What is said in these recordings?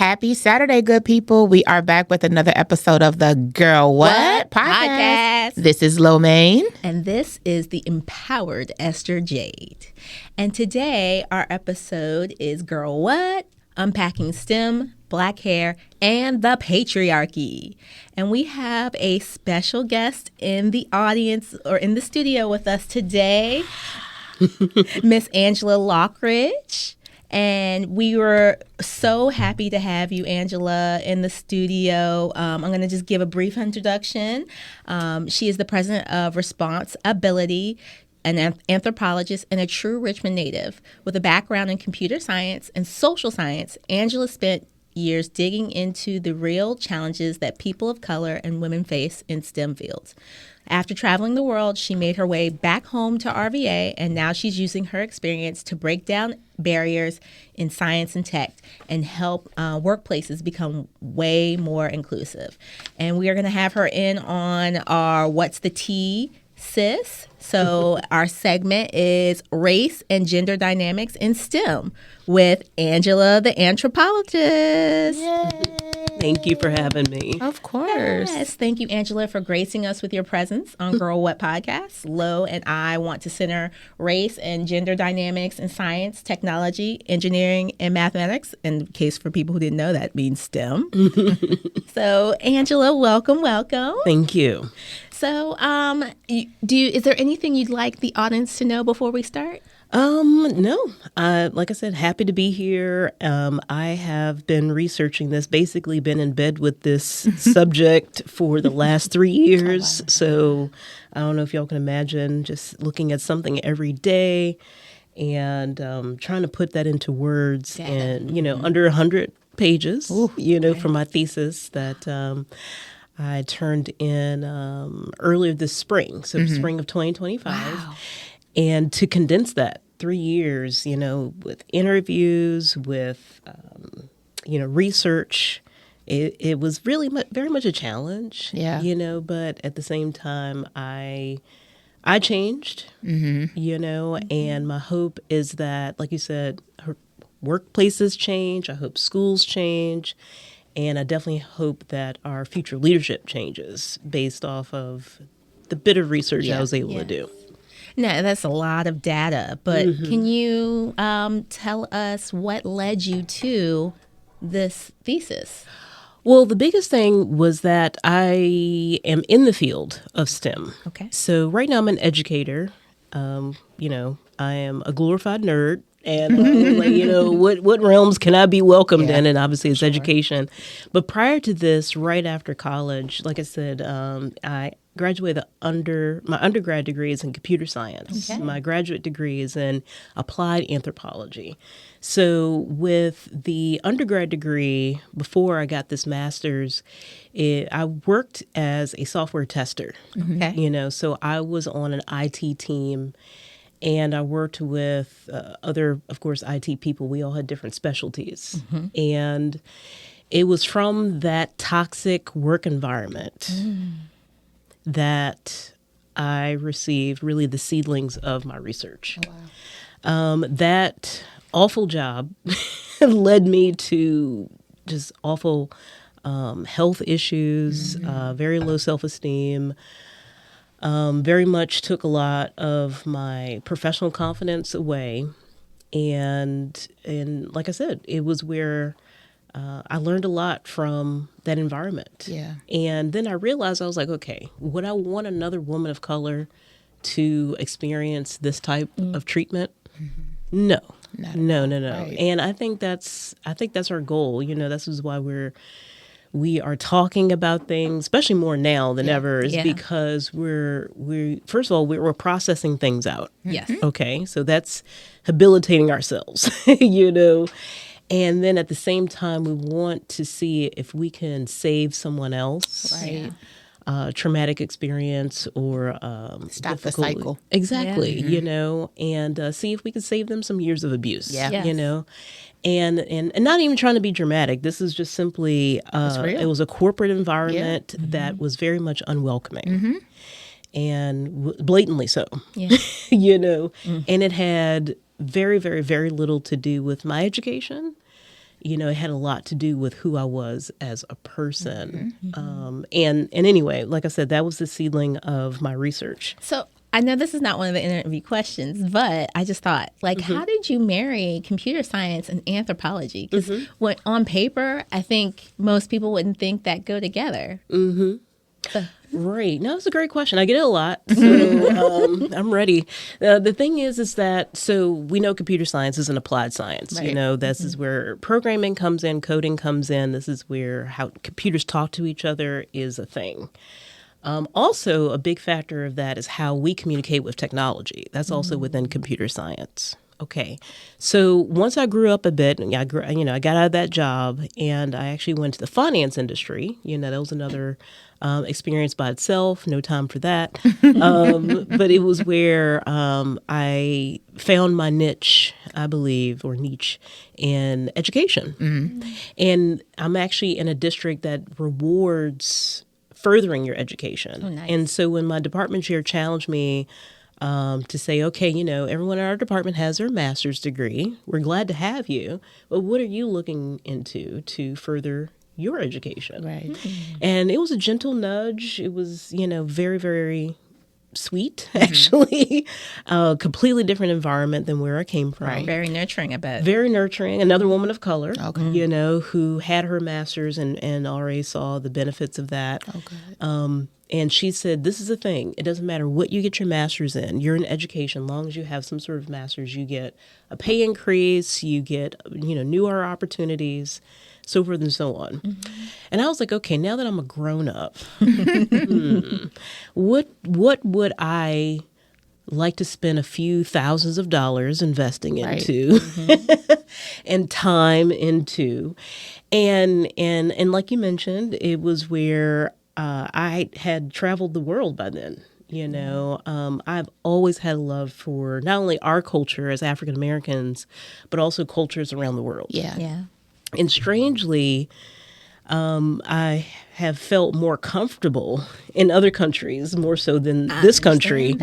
Happy Saturday, good people. We are back with another episode of the Girl What podcast. This is Lo Main. And this is the empowered Esther Jade. And today our episode is Girl What? Unpacking STEM, Black hair, and the Patriarchy. And we have a special guest in the audience or in the studio with us today, Miss Angela Loughridge. And we were so happy to have you, Angela, in the studio. I'm going to just give a brief introduction. She is the president of Responsibility, an anthropologist and a true Richmond native. With a background in computer science and social science, Angela spent years digging into the real challenges that people of color and women face in STEM fields. After traveling the world, she made her way back home to RVA, and now she's using her experience to break down barriers in science and tech and help workplaces become way more inclusive. And we are going to have her in on our What's the Tea, Sis? So our segment is Race and Gender Dynamics in STEM with Angela, the Anthropologist. Yay. Thank you for having me. Of course. Yes, thank you, Angela, for gracing us with your presence on Girl What podcast. Lo and I want to center race and gender dynamics in science, technology, engineering, and mathematics. In case for people who didn't know, that means STEM. So, Angela, welcome. Thank you. So, is there anything you'd like the audience to know before we start? No. Like I said, happy to be here. I have been researching this, basically been in bed with this subject for the last 3 years. Oh, wow. So I don't know if y'all can imagine just looking at something every day and trying to put that into words and, under 100 pages, for my thesis that I turned in earlier this spring, so spring of 2025. Wow. And to condense that 3 years, with interviews, with, research, it was really very much a challenge, but at the same time, I changed, and my hope is that, like you said, workplaces change. I hope schools change. And I definitely hope that our future leadership changes based off of the bit of research I was able to do. No, that's a lot of data, but can you tell us what led you to this thesis? Well, the biggest thing was that I am in the field of STEM. Okay. So right now I'm an educator. I am a glorified nerd. And what realms can I be welcomed in? And obviously it's education. But prior to this, right after college, like I said, I graduated my undergrad degree is in computer science. Okay. My graduate degree is in applied anthropology. So with the undergrad degree, before I got this master's, I worked as a software tester. Okay. So I was on an IT team. And I worked with other, of course, IT people. We all had different specialties. And it was from that toxic work environment that I received really the seedlings of my research. Oh, wow. That awful job led me to just awful health issues, very low self-esteem. Very much took a lot of my professional confidence away. And like I said, it was where I learned a lot from that environment. Yeah. And then I realized, I was like, okay, would I want another woman of color to experience this type of treatment? No. No. Right. And I think that's our goal. This is why we are talking about things, especially more now than ever, is because we're first of all, we're processing things out. Yes. Okay. So that's habilitating ourselves, and then at the same time, we want to see if we can save someone else. Right. Traumatic experience or stop the cycle. Exactly. And see if we can save them some years of abuse. Yeah. Yes. And not even trying to be dramatic. This is just simply, it was a corporate environment that was very much unwelcoming. And blatantly so, and it had very, very, very little to do with my education. you know, it had a lot to do with who I was as a person. And anyway, like I said, that was the seedling of my research. So I know this is not one of the interview questions, but I just thought, like, how did you marry computer science and anthropology? Because on paper, I think most people wouldn't think that go together. Right. No, it's a great question. I get it a lot, so I'm ready. The thing is that, so we know computer science is an applied science. Right. You know, this is where programming comes in, coding comes in. This is where how computers talk to each other is a thing. Also, a big factor of that is how we communicate with technology. That's also within computer science. Okay, so once I grew up a bit, and I got out of that job, and I actually went to the finance industry. You know, that was another experience by itself. No time for that. But it was where I found my niche, I believe, or niche in education. And I'm actually in a district that rewards furthering your education. Oh, nice. And so when my department chair challenged me to say, okay, you know, everyone in our department has their master's degree. We're glad to have you. But what are you looking into to further your education? Right. And it was a gentle nudge. It was, you know, very, very sweet, actually. Completely different environment than where I came from. Right. Very nurturing, I bet. Very nurturing. Another woman of color, Okay. you know, who had her master's and already saw the benefits of that. Okay. And she said, this is the thing. It doesn't matter what you get your master's in. You're in education. As long as you have some sort of master's, you get a pay increase. You get, you know, newer opportunities, so forth and so on. And I was like, okay, now that I'm a grown up, what would I like to spend a few thousands of dollars investing into and time into? And like you mentioned, it was where I had traveled the world by then. You know, I've always had a love for not only our culture as African Americans, but also cultures around the world. Yeah. And strangely, I have felt more comfortable in other countries, more so than this country.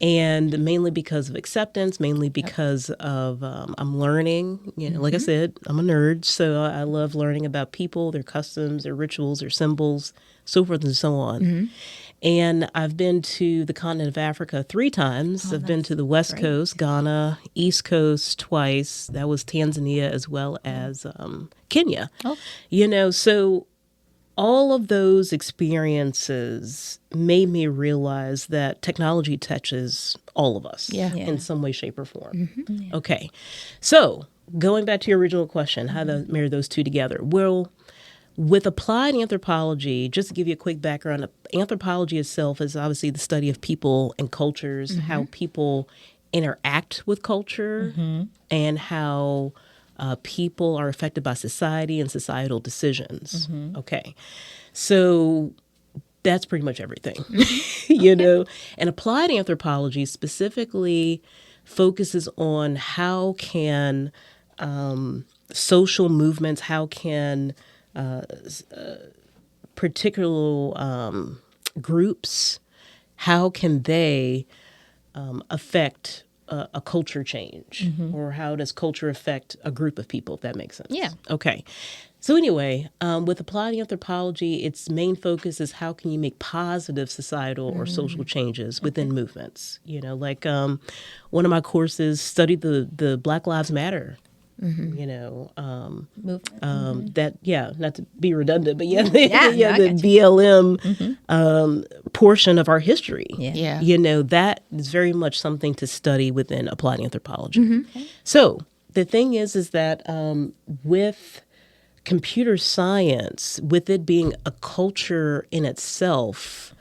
And mainly because of acceptance, mainly because of I'm learning. You know, like I said, I'm a nerd, so I love learning about people, their customs, their rituals, their symbols, so forth and so on. And I've been to the continent of Africa 3 times. I've been to the West Coast, Ghana, East Coast twice. That was Tanzania as well as Kenya. You know, so all of those experiences made me realize that technology touches all of us in some way, shape, or form. Okay, so going back to your original question, how to marry those two together? Well, with applied anthropology, just to give you a quick background, anthropology itself is obviously the study of people and cultures, how people interact with culture, and how people are affected by society and societal decisions. Okay, so that's pretty much everything, you know. And applied anthropology specifically focuses on how can social movements, how can particular groups, how can they affect a culture change, or how does culture affect a group of people, if that makes sense? Yeah. Okay. So anyway, with applied anthropology, its main focus is how can you make positive societal or social changes within movements. You know, like one of my courses studied the Black Lives Matter. You know, Movement. that, not to be redundant, but the the BLM portion of our history. Yeah. You know, that is very much something to study within applied anthropology. So the thing is that with computer science, with it being a culture in itself,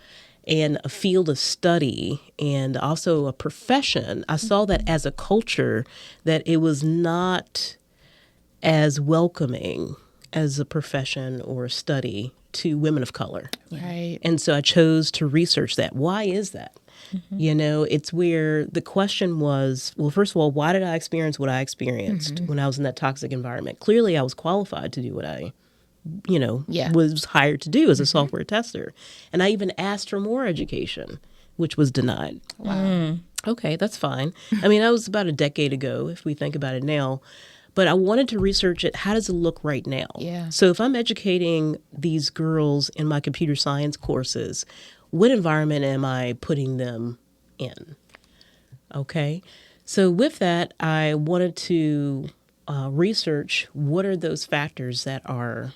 and a field of study and also a profession, I saw that as a culture that it was not as welcoming as a profession or a study to women of color. Right. And so I chose to research that. Why is that? You know, it's where the question was, well, first of all, why did I experience what I experienced when I was in that toxic environment? Clearly, I was qualified to do what I was hired to do as a software tester. And I even asked for more education, which was denied. Wow. Okay, that's fine. I mean, that was about a decade ago, if we think about it now. But I wanted to research it. How does it look right now? Yeah. So if I'm educating these girls in my computer science courses, what environment am I putting them in? Okay. So with that, I wanted to research what are those factors that are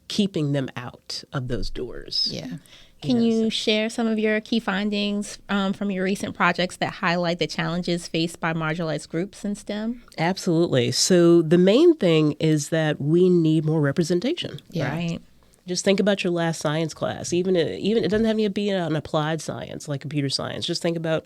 keeping them out of those doors. Yeah. Can you share some of your key findings from your recent projects that highlight the challenges faced by marginalized groups in STEM? Absolutely. So the main thing is that we need more representation. Yeah. Right. Just think about your last science class. Even it doesn't have to be an applied science like computer science. Just think about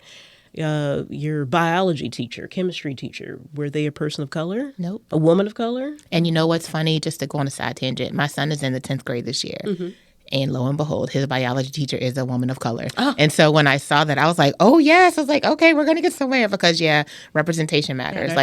your biology teacher, chemistry teacher. Were they a person of color? Nope. A woman of color? And you know what's funny? Just to go on a side tangent, my son is in the 10th grade this year. Mm-hmm. And lo and behold, his biology teacher is a woman of color. Oh. And so when I saw that, I was like, oh, yes. I was like, okay, we're going to get somewhere because, representation matters,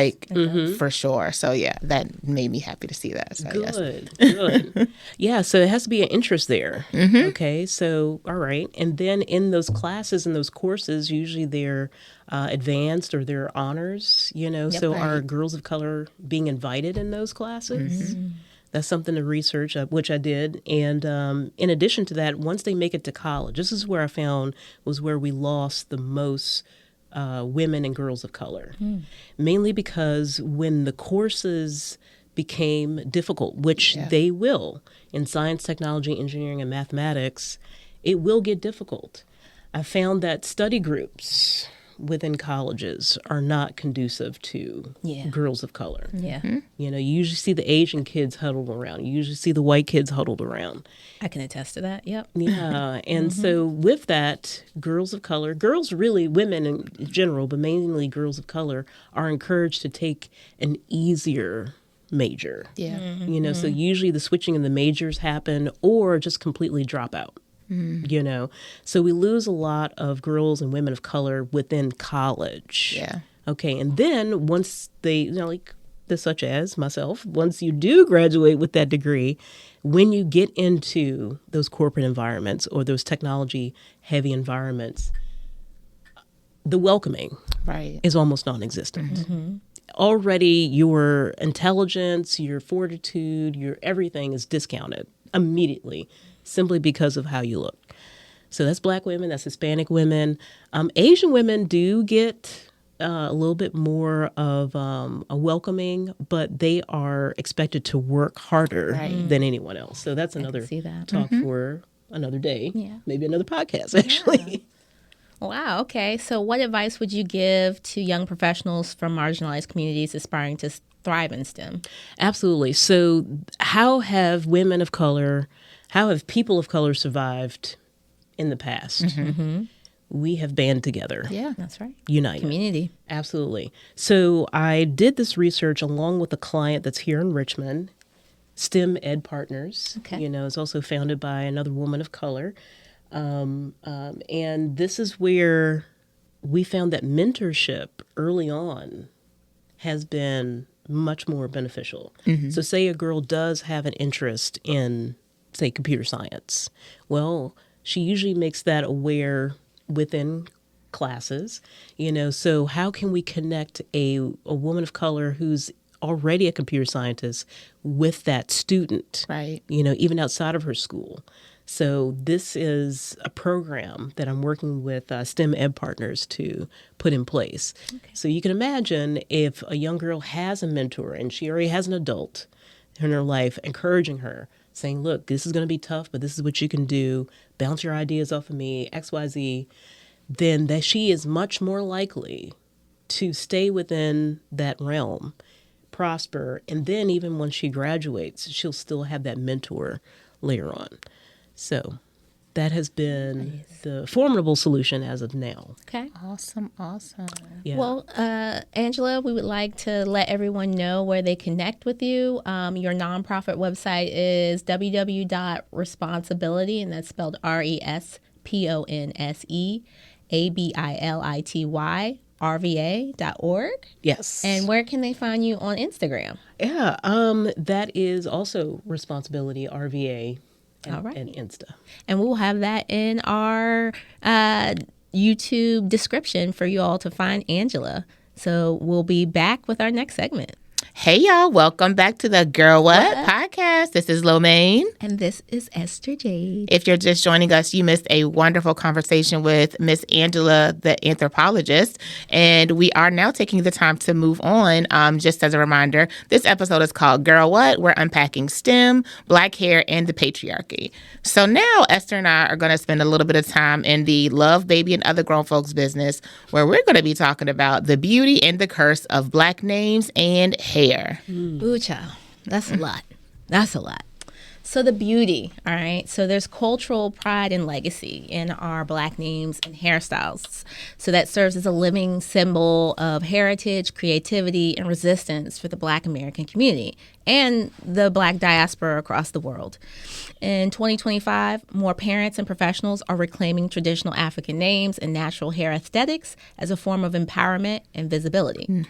for sure. So, that made me happy to see that. So, Good. Yeah, so it has to be an interest there. Mm-hmm. Okay, so, all right. And then in those classes and those courses, usually they're advanced or they're honors, so right. are girls of color being invited in those classes? Mm-hmm. That's something to research, which I did. And in addition to that, once they make it to college, this is where I found was where we lost the most women and girls of color. Mainly because when the courses became difficult, which they will, in science, technology, engineering, and mathematics, it will get difficult. I found that study groups within colleges are not conducive to girls of color. Yeah. You usually see the Asian kids huddled around. You usually see the white kids huddled around. I can attest to that. Yep. Yeah. And so with that, girls of color, girls really, women in general, but mainly girls of color, are encouraged to take an easier major. Yeah. So usually the switching of the majors happen or just completely drop out. So we lose a lot of girls and women of color within college. Yeah. Okay. And then once they, such as myself, once you do graduate with that degree, when you get into those corporate environments or those technology heavy environments, the welcoming is almost non-existent. Mm-hmm. Already your intelligence, your fortitude, your everything is discounted immediately simply because of how you look. So that's Black women, that's Hispanic women. Asian women do get a little bit more of a welcoming, but they are expected to work harder than anyone else. So that's another talk for another day, maybe another podcast, actually. Wow. Okay. So what advice would you give to young professionals from marginalized communities aspiring to thrive in STEM? Absolutely. So how have women of color, how have people of color survived in the past? Mm-hmm. We have band together. Yeah, that's right. United. Community. Absolutely. So I did this research along with a client that's here in Richmond, STEM Ed Partners. Okay. It's also founded by another woman of color. And this is where we found that mentorship early on has been much more beneficial. Mm-hmm. So say a girl does have an interest in, say, computer science. Well, she usually makes that aware within classes, so how can we connect a woman of color who's already a computer scientist with that student, even outside of her school? So this is a program that I'm working with STEM Ed Partners to put in place. Okay. So you can imagine if a young girl has a mentor and she already has an adult in her life encouraging her, saying, look, this is going to be tough, but this is what you can do. Bounce your ideas off of me, X, Y, Z. Then that she is much more likely to stay within that realm, prosper, and then even when she graduates, she'll still have that mentor later on. So that has been the formidable solution as of now. Okay. Awesome. Yeah. Well, Angela, we would like to let everyone know where they connect with you. Your nonprofit website is www.responsibility, and that's spelled responsibility.org. Yes. And where can they find you on Instagram? Yeah, that is also Responsibility RVA. All right. And Insta. And we'll have that in our YouTube description for you all to find Angela. So we'll be back with our next segment. Hey, y'all. Welcome back to the Girl What podcast. This is Lomaine. And this is Esther Jade. If you're just joining us, you missed a wonderful conversation with Miss Angela, the Anthropologist. And we are now taking the time to move on. Just as a reminder, this episode is called Girl What? We're unpacking STEM, Black hair, and the patriarchy. So now Esther and I are going to spend a little bit of time in the Love, Baby, and Other Grown Folks business, where we're going to be talking about the beauty and the curse of Black names and hair. Ooh, child. That's a lot. That's a lot. So the beauty, all right? So there's cultural pride and legacy in our Black names and hairstyles. So that serves as a living symbol of heritage, creativity, and resistance for the Black American community and the Black diaspora across the world. In 2025, more parents and professionals are reclaiming traditional African names and natural hair aesthetics as a form of empowerment and visibility.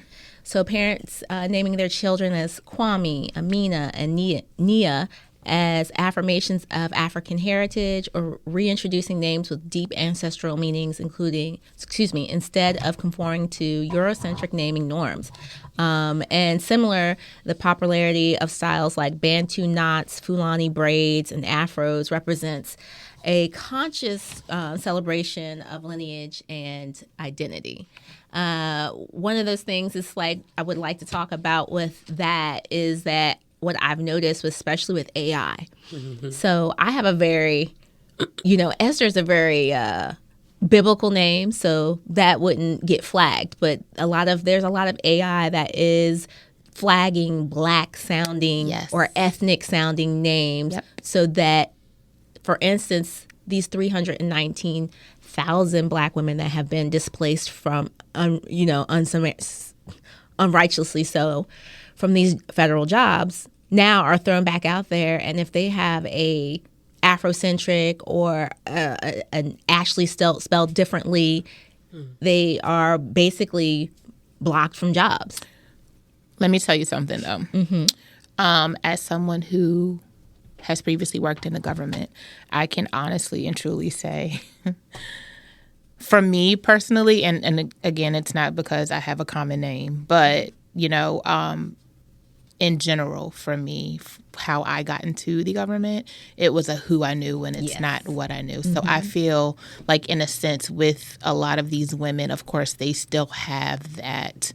So parents naming their children as Kwame, Amina, and Nia as affirmations of African heritage, or reintroducing names with deep ancestral meanings, instead of conforming to Eurocentric naming norms. And similar, the popularity of styles like Bantu knots, Fulani braids, and afros represents a conscious celebration of lineage and identity. One of those things is I would like to talk about with that is that what I've noticed, especially with AI. Mm-hmm. So I have a very, Esther's a very biblical name, so that wouldn't get flagged. But there's a lot of AI that is flagging Black sounding or ethnic sounding names, so that, for instance, these 319,000 Black women that have been displaced from, unrighteously so, from these federal jobs, now are thrown back out there. And if they have a Afrocentric or an Ashley spelled differently, they are basically blocked from jobs. Let me tell you something, though. Mm-hmm. As someone who has previously worked in the government, I can honestly and truly say, for me personally, and again, it's not because I have a common name, but, in general, for me, how I got into the government, it was a who I knew and it's not what I knew. Mm-hmm. So I feel like, in a sense, with a lot of these women, of course, they still have that,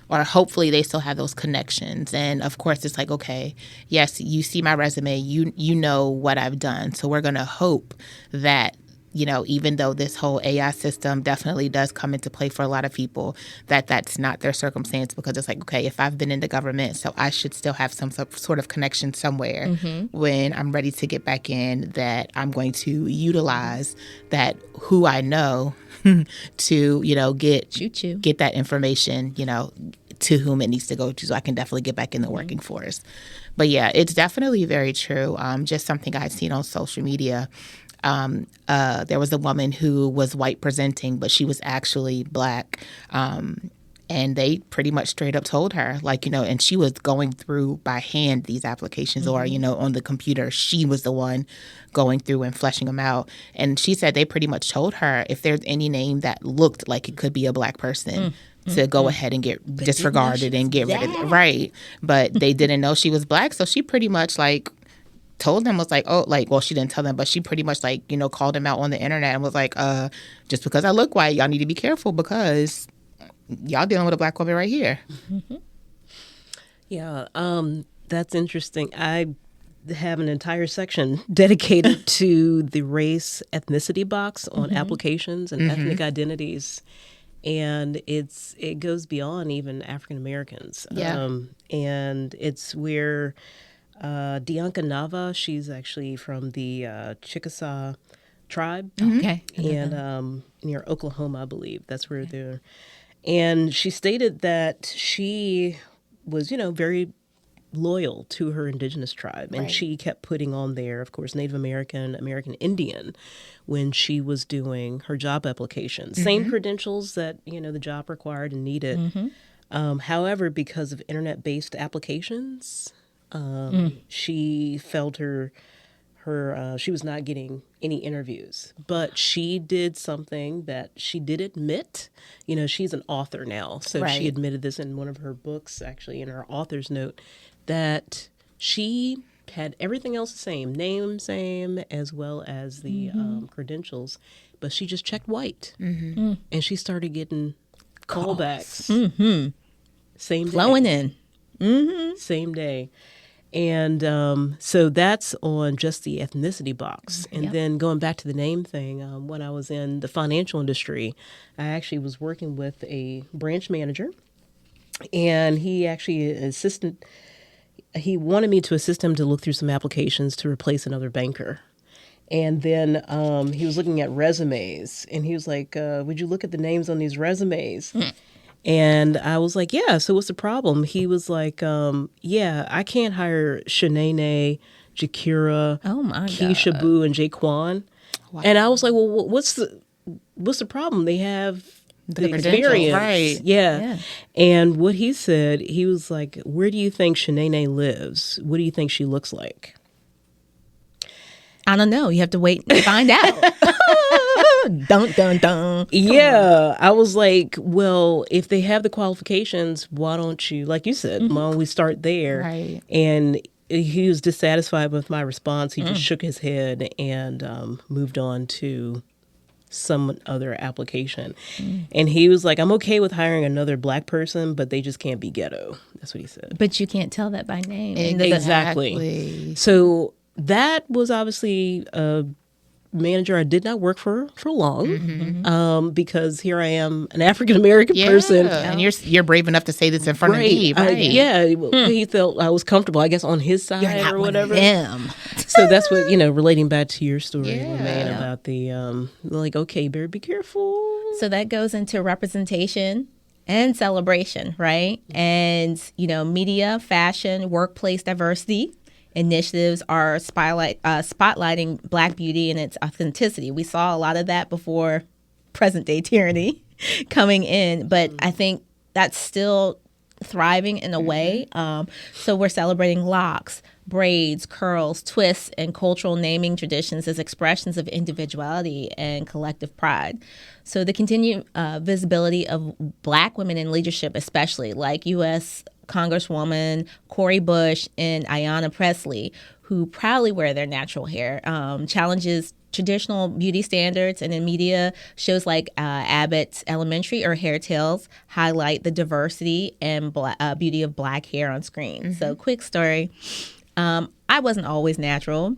or hopefully they still have those connections. And of course, it's like, okay, yes, you see my resume, you know what I've done. So we're going to hope that, even though this whole AI system definitely does come into play for a lot of people, that's not their circumstance, because it's like, okay, if I've been in the government, so I should still have some sort of connection somewhere when I'm ready to get back in, that I'm going to utilize that who I know to, get that information, to whom it needs to go to, so I can definitely get back in the working force. But yeah, it's definitely very true. Just something I've seen on social media. There was a woman who was white presenting, but she was actually Black. And they pretty much straight up told her, and she was going through by hand these applications, or, on the computer, she was the one going through and fleshing them out. And she said they pretty much told her, if there's any name that looked like it could be a Black person, to go ahead and get disregarded and get rid of it. Right. But they didn't know she was Black. So she pretty much told them, was she didn't tell them, but she pretty much called them out on the internet and was like, just because I look white, y'all need to be careful, because y'all dealing with a Black woman right here. Mm-hmm. Yeah, that's interesting. I have an entire section dedicated to the race ethnicity box on applications and ethnic identities. And it goes beyond even African Americans. Yeah. And it's where Dianca Nava, she's actually from the Chickasaw tribe. Okay. And near Oklahoma, I believe. That's where they're. And she stated that she was, very loyal to her indigenous tribe. And she kept putting on there, of course, Native American, American Indian, when she was doing her job applications. Same credentials that, the job required and needed. However, because of internet-based applications, she felt her she was not getting any interviews, but she did something that she did admit. You know, she's an author now, so she admitted this in one of her books, actually in her author's note, that she had everything else the same, name same, as well as the credentials, but she just checked white, and she started getting callbacks. Same day. Flowing in. Same day. And so that's on just the ethnicity box. And then going back to the name thing, when I was in the financial industry, I actually was working with a branch manager, and he actually he wanted me to assist him to look through some applications to replace another banker. And then he was looking at resumes, and he was like, would you look at the names on these resumes? And I was like, yeah, so what's the problem? He was like, yeah, I can't hire Shanae, Jakira, Keisha Boo, and Jaquan. Wow. And I was like, well, what's the problem? They have the experience. Right. Yeah. And what he said, he was like, where do you think Shanae lives? What do you think she looks like? I don't know. You have to wait and find out. Dun, dun, dun. Yeah. I was like, well, if they have the qualifications, why don't you, like you said, why don't we start there? Right. And he was dissatisfied with my response. He just shook his head and moved on to some other application. And he was like, I'm okay with hiring another Black person, but they just can't be ghetto. That's what he said. But you can't tell that by name. Exactly. So that was obviously a manager I did not work for long, because here I am, an African American person, and you're brave enough to say this in front of me, right? He felt I was comfortable, I guess, on his side or whatever. Them. So that's what, relating back to your story, man, about the like, okay, better be careful. So that goes into representation and celebration, right? And media, fashion, workplace diversity initiatives are spotlighting Black beauty and its authenticity. We saw a lot of that before present day tyranny coming in, but I think that's still thriving in a way. So we're celebrating locks, braids, curls, twists, and cultural naming traditions as expressions of individuality and collective pride. So the continued visibility of Black women in leadership, especially like U.S. Congresswoman Cori Bush and Ayanna Pressley, who proudly wear their natural hair, challenges traditional beauty standards, and in media, shows like Abbott's Elementary or Hair Tales highlight the diversity and beauty of Black hair on screen. So quick story, I wasn't always natural.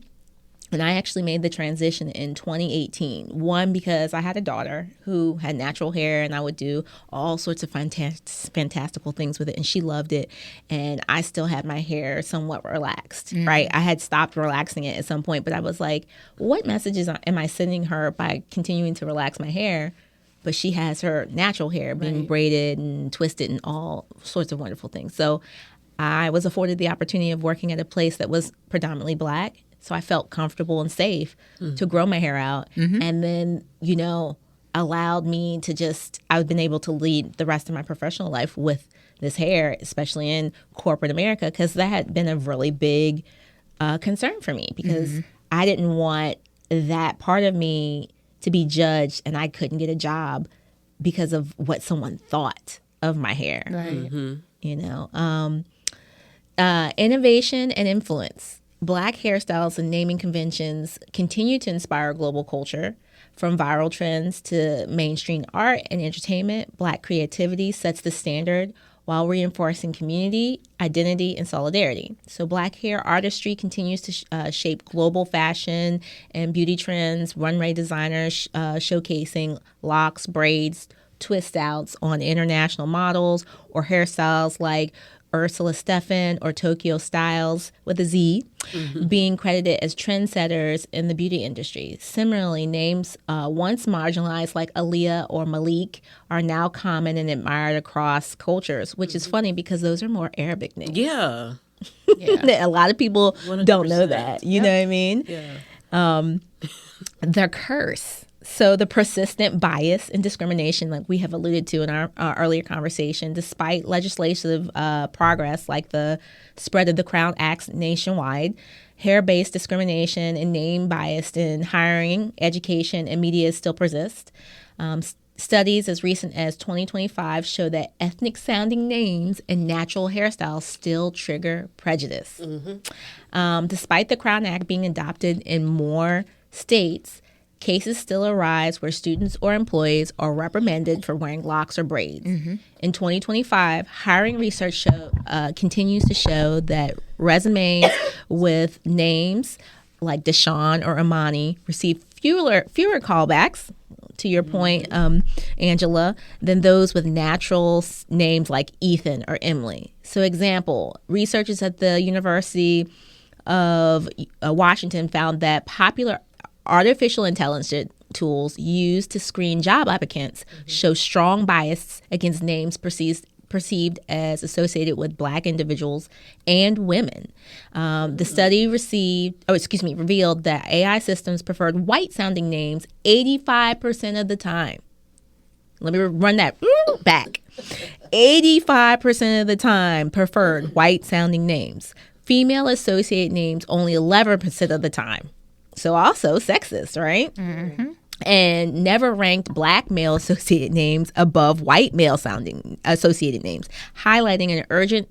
And I actually made the transition in 2018. One, because I had a daughter who had natural hair, and I would do all sorts of fantastical things with it, and she loved it. And I still had my hair somewhat relaxed, right? I had stopped relaxing it at some point, but I was like, what messages am I sending her by continuing to relax my hair? But she has her natural hair being braided and twisted and all sorts of wonderful things. So I was afforded the opportunity of working at a place that was predominantly Black. So I felt comfortable and safe to grow my hair out. And then, allowed me to I've been able to lead the rest of my professional life with this hair, especially in corporate America, because that had been a really big concern for me, because I didn't want that part of me to be judged and I couldn't get a job because of what someone thought of my hair. Right. Innovation and influence. Black hairstyles and naming conventions continue to inspire global culture. From viral trends to mainstream art and entertainment, Black creativity sets the standard while reinforcing community, identity, and solidarity. So Black hair artistry continues to shape global fashion and beauty trends. Runway designers showcasing locks, braids, twist outs on international models, or hairstyles like Ursula Stefan or Tokyo Styles with a Z, being credited as trendsetters in the beauty industry. Similarly, names once marginalized like Aaliyah or Malik are now common and admired across cultures, which is funny because those are more Arabic names. Yeah. A lot of people 100%. don't know that. You know what I mean? Yeah. The curse. So the persistent bias and discrimination, like we have alluded to in our earlier conversation, despite legislative progress like the spread of the Crown Acts nationwide, hair-based discrimination and name bias in hiring, education, and media still persist. Studies as recent as 2025 show that ethnic-sounding names and natural hairstyles still trigger prejudice. Despite the Crown Act being adopted in more states, cases still arise where students or employees are reprimanded for wearing locks or braids. In 2025, hiring research continues to show that resumes with names like Deshaun or Amani receive fewer callbacks, to your point, Angela, than those with natural names like Ethan or Emily. So example, researchers at the University of Washington found that popular artificial intelligence tools used to screen job applicants show strong bias against names perceived as associated with Black individuals and women. The study revealed that AI systems preferred white-sounding names 85% of the time. Let me run that back. 85% of the time preferred white-sounding names. Female associated names only 11% of the time. So also sexist, right? And never ranked Black male associated names above white male sounding associated names, highlighting an urgent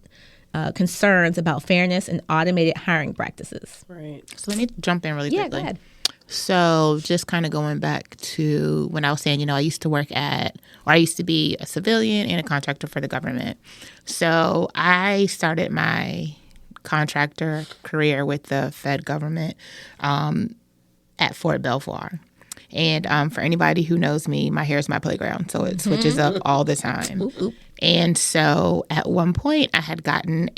concerns about fairness and automated hiring practices. Right. So let me jump in really quickly. Yeah, go ahead. So just kind of going back to when I was saying, I used to be a civilian and a contractor for the government. So I started my contractor career with the Fed government at Fort Belvoir. And for anybody who knows me, my hair is my playground, so it switches up all the time. And so at one point, I had gotten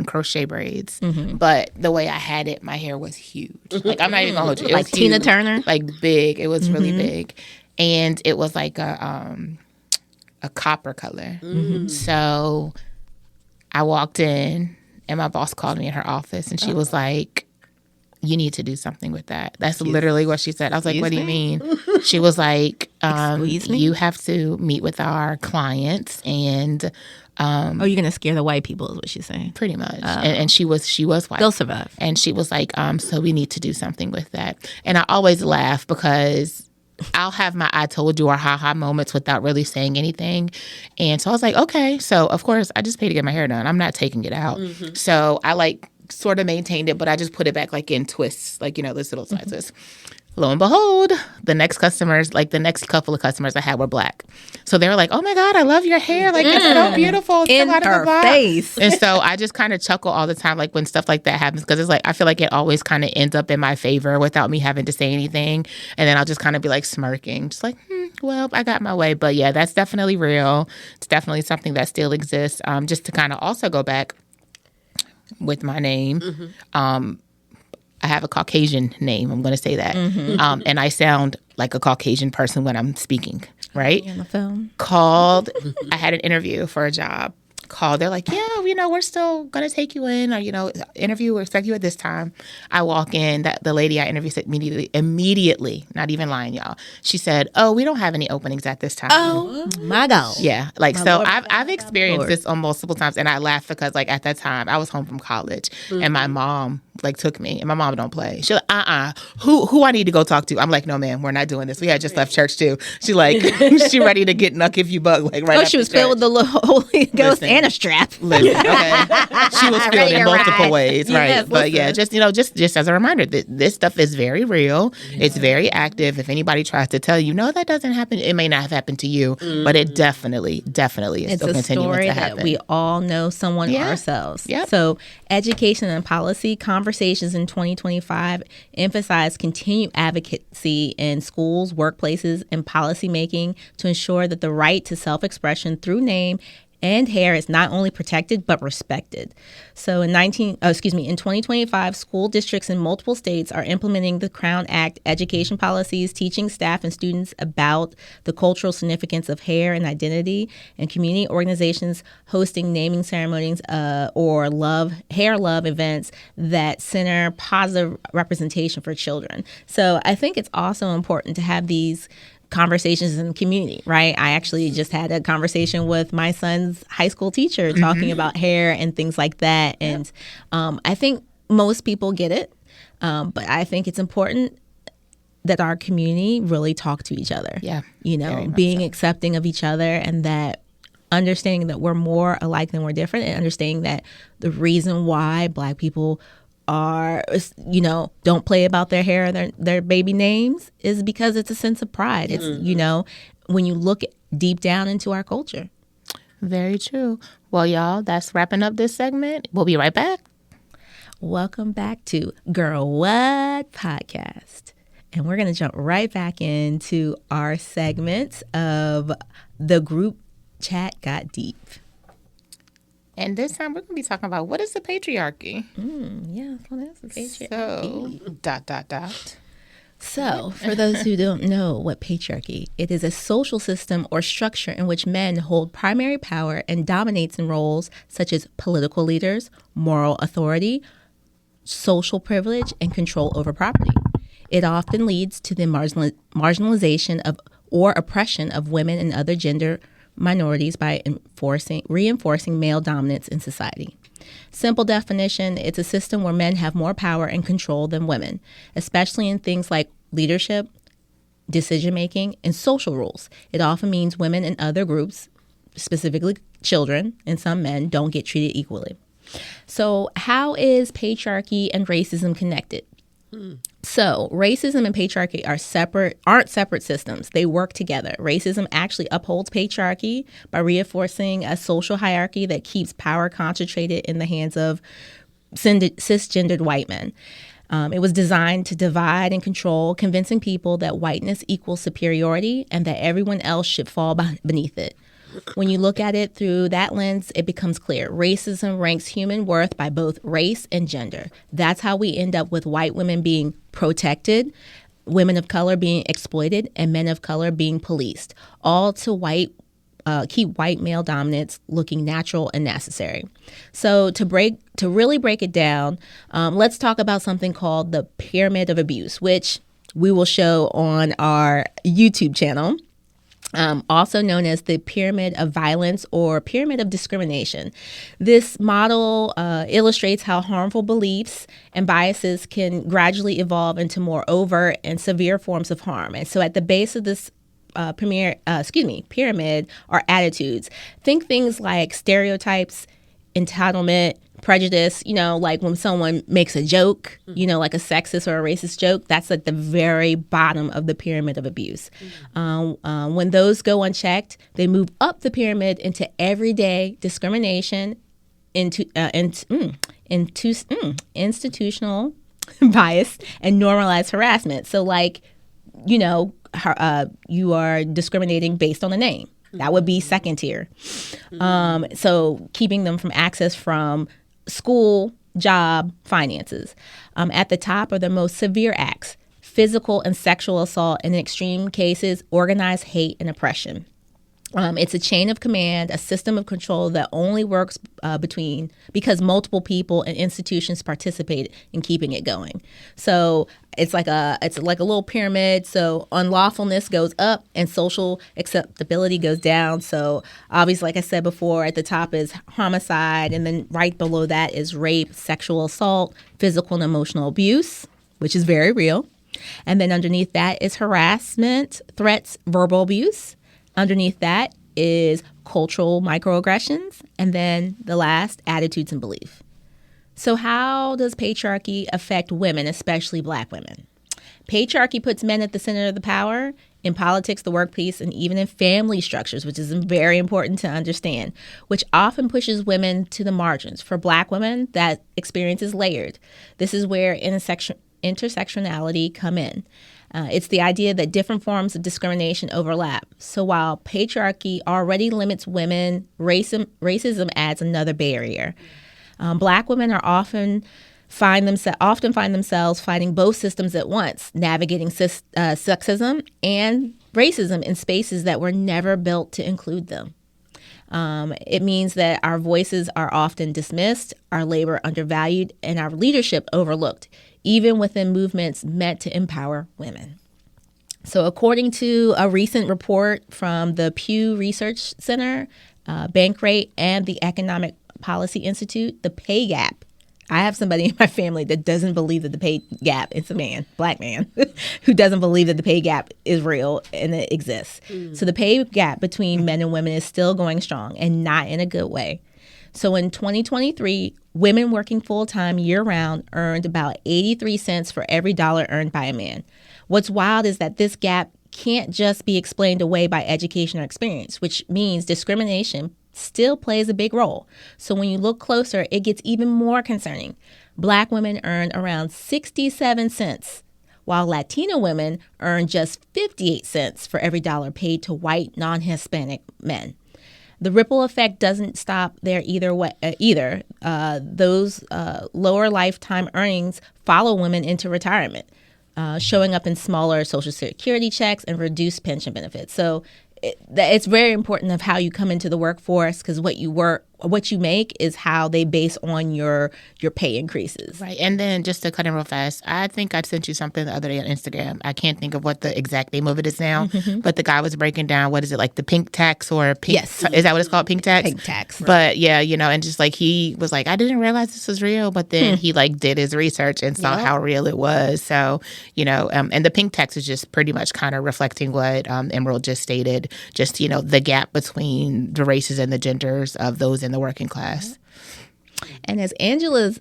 crochet braids, but the way I had it, my hair was huge. Like, I'm not even gonna hold you. It like was Tina huge, Turner, like big. It was really big, and it was like a copper color. So I walked in, and my boss called me in her office, and she was like, "You need to do something with that." That's literally what she said. I was like, "What do you mean?" She was like, "You have to meet with our clients and." You're gonna scare the white people, is what she's saying. Pretty much, and she was white. They'll survive. And she was like, "So we need to do something with that." And I always laugh because I'll have my "I told you" or "ha-ha" moments without really saying anything. And so I was like, "Okay." So of course, I just paid to get my hair done. I'm not taking it out. So I sort of maintained it, but I just put it back in twists, this little side twist. Lo and behold, the next couple of customers I had were Black. So they were like, "Oh my God, I love your hair. It's so beautiful." In her face. And so I just kind of chuckle all the time, when stuff like that happens, because it's I feel like it always kind of ends up in my favor without me having to say anything. And then I'll just kind of be smirking, just well, I got my way. But yeah, that's definitely real. It's definitely something that still exists. Just to kind of also go back with my name, I have a Caucasian name. I'm going to say that. And I sound like a Caucasian person when I'm speaking, right? On the phone. I had an interview for a job. They're like, "Yeah, we're still going to take you in, or, interview, we expect you at this time." I walk in, the lady I interviewed said immediately, not even lying, y'all. She said, "Oh, we don't have any openings at this time." Oh, my God. Yeah. I've experienced this on multiple times, and I laugh because, at that time, I was home from college, and my mom, took me, and my mom don't play. She's like, who I need to go talk to? I'm like, "No, ma'am, we're not doing this. We had just left church, too." She she ready to get nuck if you bug, right after she was church. filled with the Holy Ghost and a strap. Listen, okay. She was filled in multiple ways, right? Yes, but yeah, just as a reminder that this stuff is very real. Yeah. It's very active. If anybody tries to tell you, "No, that doesn't happen," it may not have happened to you, but it definitely is still continuing to happen. It's a story that we all know someone ourselves. Yep. So education and policy conversations in 2025 emphasize continued advocacy in schools, workplaces, and policymaking to ensure that the right to self-expression through name and hair is not only protected but respected. So in 2025, school districts in multiple states are implementing the Crown Act education policies, teaching staff and students about the cultural significance of hair and identity, and community organizations hosting naming ceremonies or hair love events that center positive representation for children. So I think it's also important to have these conversations in the community, right? I actually just had a conversation with my son's high school teacher talking about hair and things like that. And I think most people get it, but I think it's important that our community really talk to each other. Yeah. Being accepting of each other, and that understanding that we're more alike than we're different, and understanding that the reason why Black people are, don't play about their hair and their baby names is because it's a sense of pride. It's, when you look deep down into our culture. Very true. Well, y'all, that's wrapping up this segment. We'll be right back. Welcome back to Girl What Podcast. And we're going to jump right back into our segments of The Group Chat Got Deep. And this time we're going to be talking about, what is the patriarchy? Yeah, what is the patriarchy? So, ... So, for those who don't know what patriarchy, it is a social system or structure in which men hold primary power and dominates in roles such as political leaders, moral authority, social privilege, and control over property. It often leads to the marginalization of or oppression of women and other gender minorities by reinforcing male dominance in society. Simple definition, it's a system where men have more power and control than women, especially in things like leadership, decision-making, and social rules. It often means women and other groups, specifically children and some men, don't get treated equally. So how is patriarchy and racism connected? So racism and patriarchy aren't separate systems. They work together. Racism actually upholds patriarchy by reinforcing a social hierarchy that keeps power concentrated in the hands of cisgendered white men. It was designed to divide and control, convincing people that whiteness equals superiority and that everyone else should fall beneath it. When you look at it through that lens, it becomes clear. Racism ranks human worth by both race and gender. That's how we end up with white women being protected, women of color being exploited, and men of color being policed, all to keep white male dominance looking natural and necessary. So to really break it down, let's talk about something called the pyramid of abuse, which we will show on our YouTube channel. Also known as the pyramid of violence or pyramid of discrimination. This model illustrates how harmful beliefs and biases can gradually evolve into more overt and severe forms of harm. And so at the base of this pyramid are attitudes. Think things like stereotypes, entitlement, prejudice, like when someone makes a joke, like a sexist or a racist joke, that's at the very bottom of the pyramid of abuse. When those go unchecked, they move up the pyramid into everyday discrimination, into institutional bias, and normalized harassment. So you are discriminating based on a name. That would be second tier. So keeping them from access from school, job, finances. At the top are the most severe acts: physical and sexual assault, and in extreme cases, organized hate and oppression. It's a chain of command, a system of control that only works because multiple people and institutions participate in keeping it going. So it's like a little pyramid. So unlawfulness goes up and social acceptability goes down. So obviously, like I said before, at the top is homicide, and then right below that is rape, sexual assault, physical and emotional abuse, which is very real. And then underneath that is harassment, threats, verbal abuse. Underneath that is cultural microaggressions, and then the last, attitudes and belief. So how does patriarchy affect women, especially Black women? Patriarchy puts men at the center of the power in politics, the workplace, and even in family structures, which is very important to understand, which often pushes women to the margins. For Black women, that experience is layered. This is where intersectionality come in. It's the idea that different forms of discrimination overlap. So while patriarchy already limits women, racism adds another barrier. Black women are often find themselves fighting both systems at once, navigating sexism and racism in spaces that were never built to include them. It means that our voices are often dismissed, our labor undervalued, and our leadership overlooked, even within movements meant to empower women. So according to a recent report from the Pew Research Center, Bankrate, and the Economic Policy Institute, the pay gap. I have somebody in my family that doesn't believe that the pay gap, it's a man, black man, who doesn't believe that the pay gap is real and it exists. So the pay gap between men and women is still going strong and not in a good way. So in 2023, women working full-time year-round earned about 83 cents for every dollar earned by a man. What's wild is that this gap can't just be explained away by education or experience, which means discrimination still plays a big role. So when you look closer, it gets even more concerning. Black women earn around 67 cents, while Latina women earn just 58 cents for every dollar paid to white, non-Hispanic men. The ripple effect doesn't stop there either. Those lower lifetime earnings follow women into retirement, showing up in smaller Social Security checks and reduced pension benefits. So it's very important of how you come into the workforce, because what you make is how they base on your pay increases. Right. And then just to cut in real fast, I think I sent you something the other day on Instagram. I can't think of what the exact name of it is now, but the guy was breaking down, what is it, like the pink tax or pink? Yes. Is that what it's called? Pink tax? Pink tax. Right. But yeah, and just like he was like, I didn't realize this was real, but then he like did his research and saw how real it was. So, and the pink tax is just pretty much kind of reflecting what Emerald just stated, just, the gap between the races and the genders of those in the working class. And as Angela's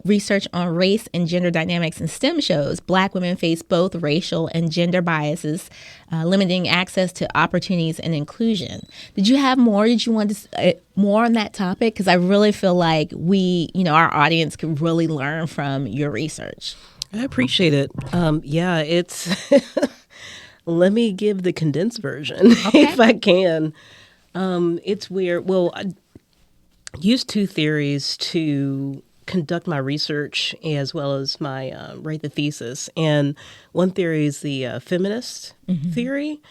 research on race and gender dynamics in STEM shows, Black women face both racial and gender biases, limiting access to opportunities and inclusion. Did you have more? Did you want to more on that topic? Because I really feel like our audience could really learn from your research. I appreciate it. It's let me give the condensed version if I can. It's weird. Well, I used two theories to conduct my research as well as my write the thesis. And one theory is the feminist theory,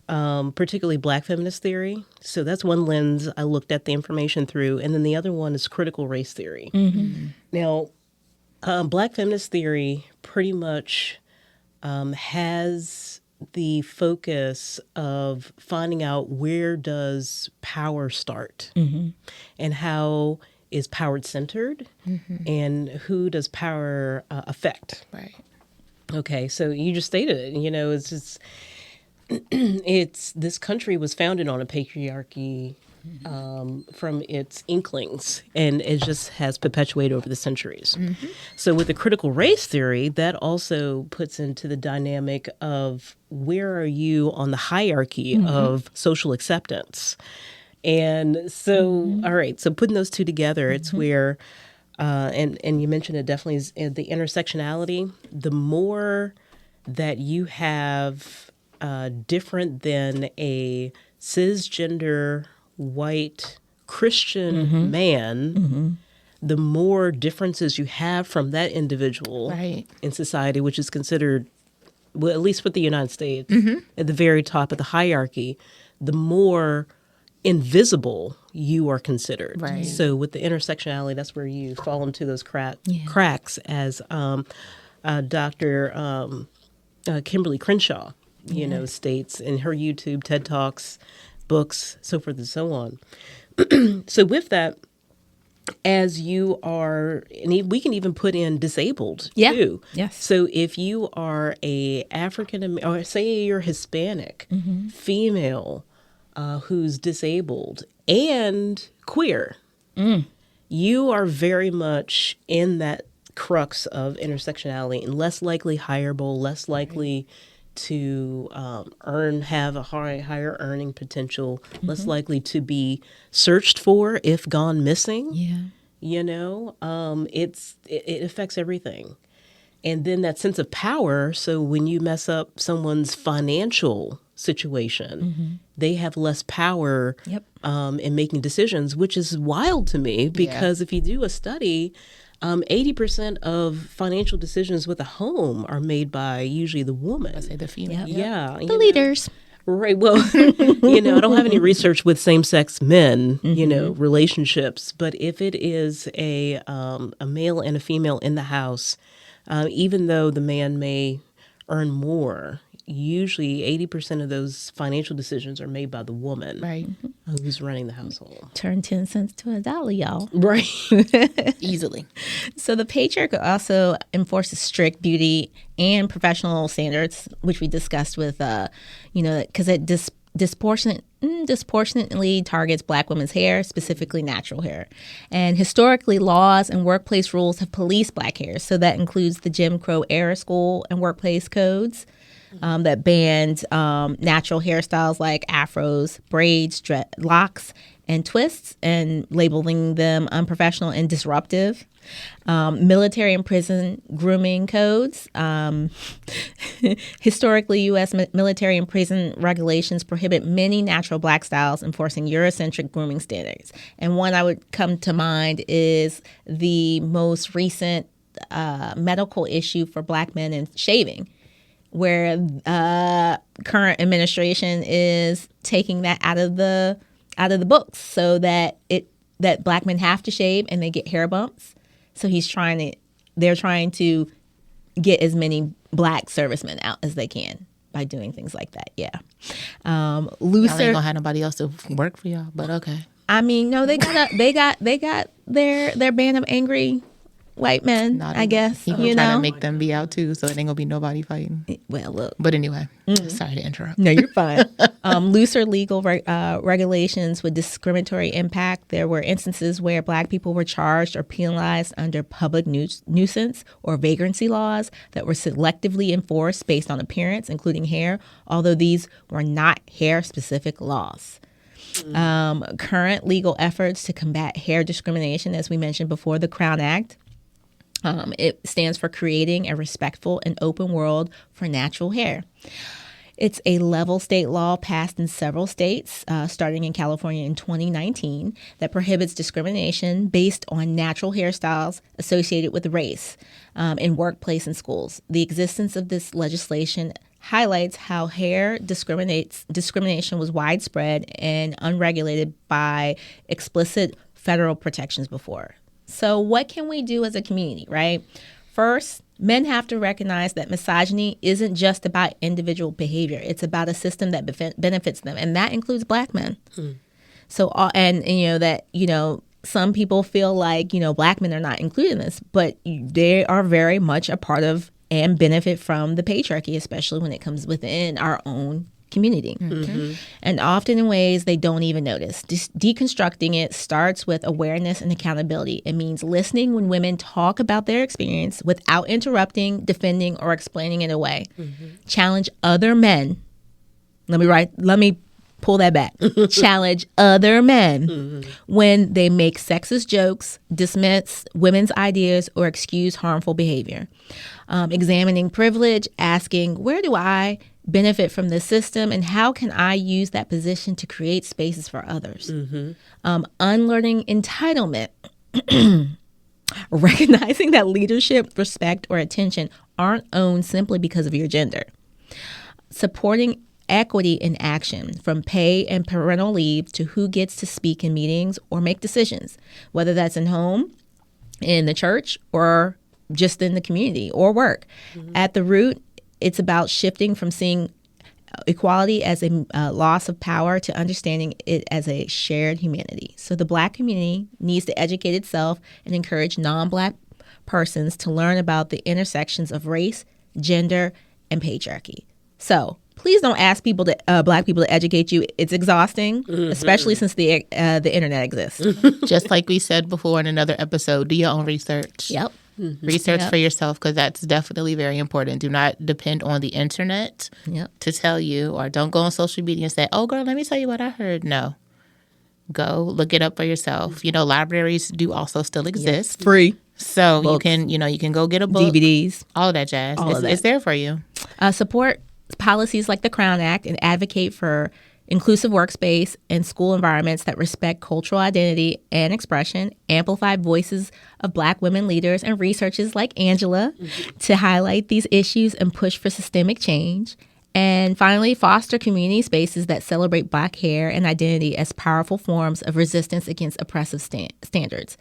particularly Black feminist theory. So that's one lens I looked at the information through. And then the other one is critical race theory. Now, Black feminist theory pretty much has the focus of finding out where does power start and how is power centered and who does power affect. Right. Okay, so you just stated it. It's just it's this country was founded on a patriarchy from its inklings, and it just has perpetuated over the centuries. So with the critical race theory, that also puts into the dynamic of where are you on the hierarchy of social acceptance. And so, all right, so putting those two together, it's where, and you mentioned it definitely is the intersectionality. The more that you have different than a cisgender white Christian man, the more differences you have from that individual in society, which is considered, well, at least with the United States, at the very top of the hierarchy, the more invisible you are considered. Right. So with the intersectionality, that's where you fall into those cracks, as Dr. Kimberly Crenshaw, states in her YouTube, TED Talks, books, so forth and so on. So with that, as you are, and we can even put in disabled too. Yes. So if you are a African, or say you're Hispanic, female, who's disabled and queer, you are very much in that crux of intersectionality and less likely hireable, less likely to have a higher earning potential, less likely to be searched for if gone missing. Yeah. It affects everything. And then that sense of power. So when you mess up someone's financial situation, they have less power in making decisions, which is wild to me because if you do a study, 80% of financial decisions with a home are made by usually the woman. I say the female. Yeah. The leaders. Right. Well, I don't have any research with same-sex men, relationships. But if it is a male and a female in the house, even though the man may earn more, usually 80% of those financial decisions are made by the woman, Right. Who's running the household. Turn 10 cents to a dollar, y'all. Right. Easily. So the patriarchy also enforces strict beauty and professional standards, which we discussed with, because it disproportionately targets Black women's hair, specifically natural hair. And historically, laws and workplace rules have policed Black hair. So that includes the Jim Crow era school and workplace codes that banned natural hairstyles like afros, braids, locks, and twists, and labeling them unprofessional and disruptive. Military and prison grooming codes. Historically, U.S. military and prison regulations prohibit many natural Black styles, enforcing Eurocentric grooming standards. And one I would come to mind is the most recent medical issue for Black men in shaving, where current administration is taking that out of the books, so that Black men have to shave and they get hair bumps. So they're trying to get as many Black servicemen out as they can by doing things like that. Yeah. Y'all Looser. ain't gonna have nobody else to work for y'all, but okay. I mean, no, they got their band of angry white men, I guess. He gonna try to make them be out too, so it ain't gonna be nobody fighting. Well, look. But anyway, sorry to interrupt. No, you're fine. Looser legal regulations with discriminatory impact. There were instances where Black people were charged or penalized under public nuisance or vagrancy laws that were selectively enforced based on appearance, including hair, although these were not hair-specific laws. Current legal efforts to combat hair discrimination, as we mentioned before, the Crown Act. It stands for Creating a Respectful and Open World for Natural Hair. It's a level state law passed in several states, starting in California in 2019, that prohibits discrimination based on natural hairstyles associated with race in workplace and schools. The existence of this legislation highlights how hair discrimination was widespread and unregulated by explicit federal protections before. So what can we do as a community, right? First, men have to recognize that misogyny isn't just about individual behavior. It's about a system that benefits them, and that includes Black men. So, some people feel like, Black men are not included in this, but they are very much a part of and benefit from the patriarchy, especially when it comes within our own community. And often in ways they don't even notice. Deconstructing it starts with awareness and accountability. It means listening when women talk about their experience without interrupting, defending, or explaining it away. Challenge other men. Let me pull that back. Challenge other men when they make sexist jokes, dismiss women's ideas, or excuse harmful behavior. Examining privilege, asking, where do I benefit from this system, and how can I use that position to create spaces for others? Unlearning entitlement, recognizing that leadership, respect, or attention aren't owned simply because of your gender. Supporting equity in action, from pay and parental leave to who gets to speak in meetings or make decisions, whether that's in home, in the church, or just in the community or work. At the root, it's about shifting from seeing equality as a loss of power to understanding it as a shared humanity. So the Black community needs to educate itself and encourage non-Black persons to learn about the intersections of race, gender, and patriarchy. So please don't ask Black people to educate you. It's exhausting, especially since the internet exists. Just like we said before in another episode, do your own research. Yep. Research for yourself, because that's definitely very important. Do not depend on the internet to tell you, or don't go on social media and say, oh, girl, let me tell you what I heard. No. Go look it up for yourself. Libraries do also still exist. Free. So Books. you can go get a book, DVDs, all of that jazz. all of that. It's there for you. Support policies like the Crown Act and advocate for inclusive workspace and school environments that respect cultural identity and expression, amplify voices of Black women leaders and researchers like Angela to highlight these issues and push for systemic change. And finally, foster community spaces that celebrate Black hair and identity as powerful forms of resistance against oppressive standards.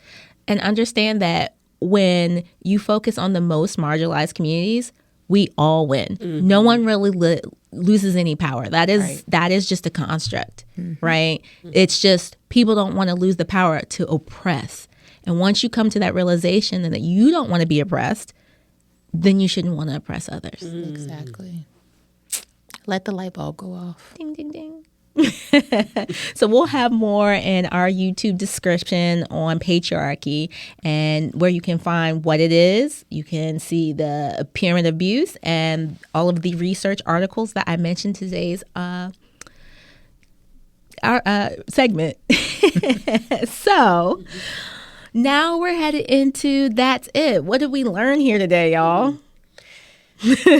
And understand that when you focus on the most marginalized communities, we all win. No one really loses any power. That is just a construct, right? It's just people don't want to lose the power to oppress. And once you come to that realization that you don't want to be oppressed, then you shouldn't want to oppress others. Exactly. Let the light bulb go off. Ding, ding, ding. So we'll have more in our YouTube description on patriarchy and where you can find what it is. You can see the pyramid abuse and all of the research articles that I mentioned today's our segment. So now we're headed into That's It. What did we learn here today, y'all?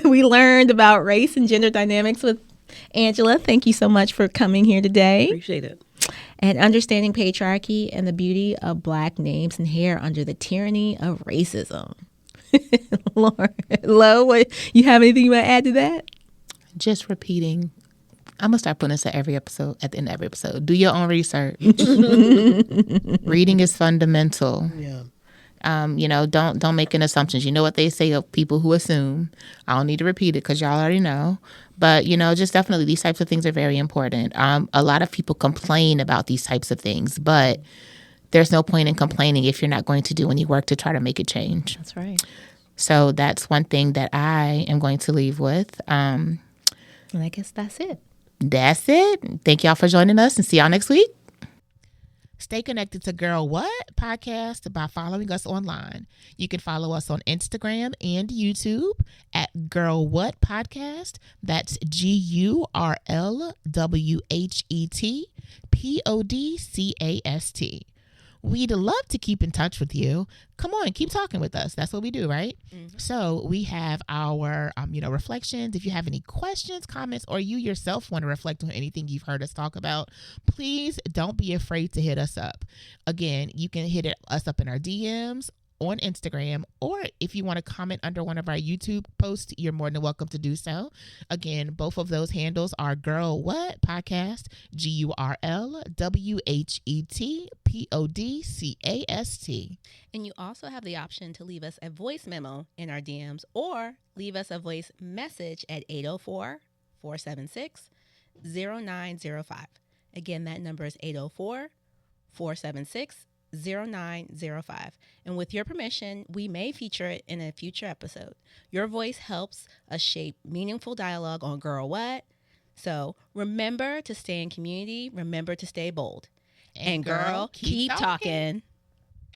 We learned about race and gender dynamics with Angela. Thank you so much for coming here today. Appreciate it. And understanding patriarchy and the beauty of Black names and hair under the tyranny of racism. Lo, you have anything you want to add to that? Just repeating. I'm gonna start putting this at every episode. At the end of every episode, do your own research. Reading is fundamental. Yeah. Don't make any assumptions. You know what they say of people who assume. I don't need to repeat it because y'all already know. But, just definitely these types of things are very important. A lot of people complain about these types of things, but there's no point in complaining if you're not going to do any work to try to make it change. That's right. So that's one thing that I am going to leave with. And I guess that's it. That's it. Thank y'all for joining us and see y'all next week. Stay connected to Girl What podcast by following us online. You can follow us on Instagram and YouTube at Girl What podcast. That's GURLWHET We'd love to keep in touch with you. Come on, keep talking with us. That's what we do, right? Mm-hmm. So we have our, reflections. If you have any questions, comments, or you yourself want to reflect on anything you've heard us talk about, please don't be afraid to hit us up. Again, you can hit us up in our DMs on Instagram, or if you want to comment under one of our YouTube posts, you're more than welcome to do so. Again, both of those handles are Girl What podcast, GURLWHET PODCAST. And you also have the option to leave us a voice memo in our DMs or leave us a voice message at 804-476-0905. Again, that number is 804-476-0905. And with your permission, we may feature it in a future episode. Your voice helps us shape meaningful dialogue on Girl What. So remember to stay in community. Remember to stay bold. And girl, keep talking.